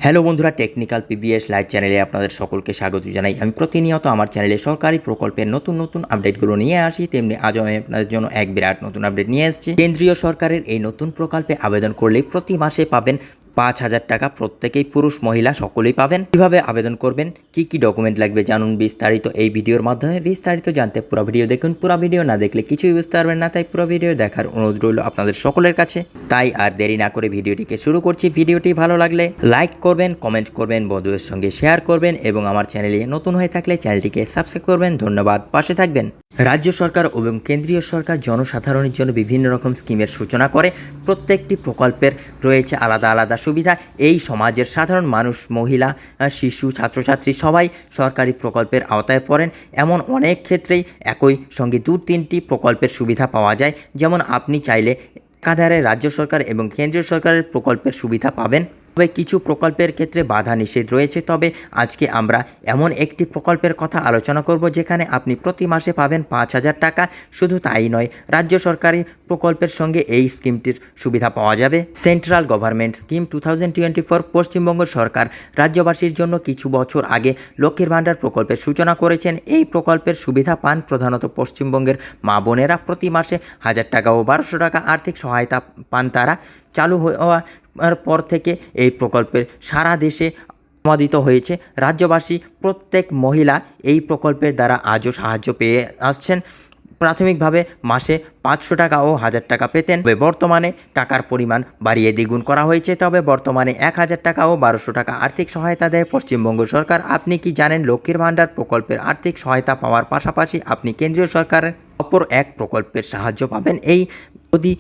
Hello বন্ধুরা, technical PBS live চ্যানেলে আপনাদের সকলকে স্বাগত জানাই। আমি প্রতিনিয়ত আমার চ্যানেলে সরকারি প্রকল্পের নতুন নতুন আপডেটগুলো নিয়ে আসি, তেমনি আজও আমি আপনাদের জন্য এক বিরাট নতুন আপডেট নিয়ে এসেছি। কেন্দ্রীয় সরকারের এই নতুন প্রকল্পে আবেদন করলে প্রতি মাসে পাবেন 5,000 টাকা। প্রত্যেকেই পুরুষ মহিলা সকলেই পাবেন। কিভাবে আবেদন করবেন, কি কি ডকুমেন্ট লাগবে জানুন বিস্তারিত এই ভিডিওর মাধ্যমে। বিস্তারিত জানতে পুরো ভিডিও দেখুন। পুরো ভিডিও না দেখলে কিছুই বুঝতে পারবেন না, তাই পুরো ভিডিও দেখার অনুরোধ রইল আপনাদের সকলের কাছে। তাই আর দেরি না করে ভিডিওটিকে শুরু করছি। ভিডিওটি ভালো লাগলে লাইক করবেন, কমেন্ট করবেন, বন্ধুদের সঙ্গে শেয়ার করবেন এবং আমার চ্যানেলে নতুন হয়ে থাকলে চ্যানেলটিকে সাবস্ক্রাইব করবেন। ধন্যবাদ, পাশে থাকবেন। রাজ্য সরকার এবং কেন্দ্রীয় সরকার জনসাধারণের জন্য বিভিন্ন রকম স্কিমের সূচনা করে। প্রত্যেকটি প্রকল্পের রয়েছে আলাদা আলাদা সুবিধা। এই সমাজের সাধারণ মানুষ, মহিলা, শিশু, ছাত্রছাত্রী সবাই সরকারি প্রকল্পের আওতায় পড়েন। এমন অনেক ক্ষেত্রেই একই সঙ্গে 2-3টি প্রকল্পের সুবিধা পাওয়া যায়। যেমন আপনি চাইলে একাধারে রাজ্য সরকার এবং কেন্দ্রীয় সরকারের প্রকল্পের সুবিধা পাবেন। তবে কিছু প্রকল্পের ক্ষেত্রে বাধা নিষেধ রয়েছে। তবে আজকে আমরা এমন একটি প্রকল্পের কথা আলোচনা করব যেখানে আপনি প্রতি মাসে পাবেন 5,000 টাকা। শুধু তাই নয়, রাজ্য সরকারি প্রকল্পের সঙ্গে এই স্কিমটির সুবিধা পাওয়া যাবে। Central government scheme 2024। পশ্চিমবঙ্গ সরকার রাজ্যবাসীর জন্য কিছু বছর আগে লক্ষ্মীর ভাণ্ডার প্রকল্পের সূচনা করেছেন। এই প্রকল্পের সুবিধা পান প্রধানত পশ্চিমবঙ্গের মা বোনেরা। প্রতি মাসে 1,000 টাকা ও 1,200 টাকা আর্থিক সহায়তা পান তারা। চালু হওয়ার পর থেকে এই প্রকল্পের সারা দেশে অনুমোদিত হয়েছে। রাজ্যবাসী প্রত্যেক মহিলা এই প্রকল্পের দ্বারা আজও সাহায্য পেয়ে আসছেন। প্রাথমিকভাবে মাসে 500 টাকা ও 1,000 টাকা পেতেন, তবে বর্তমানে টাকার পরিমাণ বাড়িয়ে দ্বিগুণ করা হয়েছে। তবে বর্তমানে 1,000 টাকা ও 1,200 টাকা আর্থিক সহায়তা দেয় পশ্চিমবঙ্গ সরকার। আপনি কি জানেন, লক্ষ্মীর ভাণ্ডার প্রকল্পের আর্থিক সহায়তা পাওয়ার পাশাপাশি আপনি কেন্দ্রীয় সরকারের অপর এক প্রকল্পের সাহায্য পাবেন যদি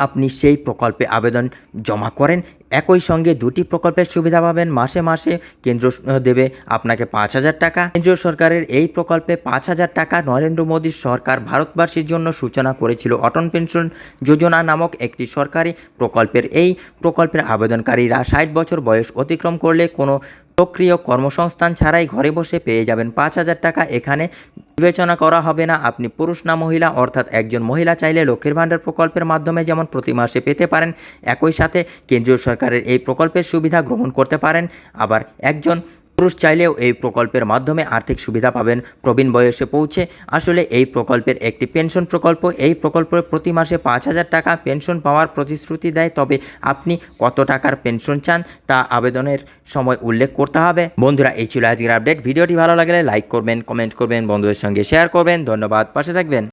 আপনি সেই প্রকল্পে আবেদন জমা করেন। একই সঙ্গে 2টি প্রকল্পের সুবিধা পাবেন। মাসে মাসে কেন্দ্র দেবে আপনাকে 5,000 টাকা। কেন্দ্রীয় সরকারের এই প্রকল্পে 5,000 টাকা নরেন্দ্র মোদী সরকার ভারতবাসীর জন্য সূচনা করেছিল অটল পেনশন যোজনা নামক একটি সরকারি প্রকল্পের। এই প্রকল্পের আবেদনকারীরা 60 বছর বয়স অতিক্রম করলে কোনো সক্রিয় কর্মসংস্থান ছাড়াই ঘরে বসে পেয়ে যাবেন 5,000 টাকা। এখানে বিবেচনা করা হবে না আপনি পুরুষ না মহিলা, অর্থাৎ একজন মহিলা চাইলে লক্ষ্মীর ভাণ্ডার প্রকল্পের মাধ্যমে যেমন প্রতি মাসে পেতে পারেন, একই সাথে কেন্দ্রীয় সরকারের এই প্রকল্পের সুবিধা গ্রহণ করতে পারেন। আবার একজন পুরুষ চাইলেও এই প্রকল্পের মাধ্যমে আর্থিক সুবিধা পাবেন প্রবীণ বয়সে পৌঁছে। আসলে এই প্রকল্পের একটি পেনশন প্রকল্প। এই প্রকল্পে প্রতি মাসে 5,000 টাকা পেনশন পাওয়ার প্রতিশ্রুতি দেয়। তবে আপনি কত টাকার পেনশন চান তা আবেদনের সময় উল্লেখ করতে হবে। বন্ধুরা, এই ছিল আজকের আপডেট। ভিডিওটি ভালো লাগলে লাইক করবেন, কমেন্ট করবেন, বন্ধুদের সঙ্গে শেয়ার করবেন। ধন্যবাদ, পাশে থাকবেন।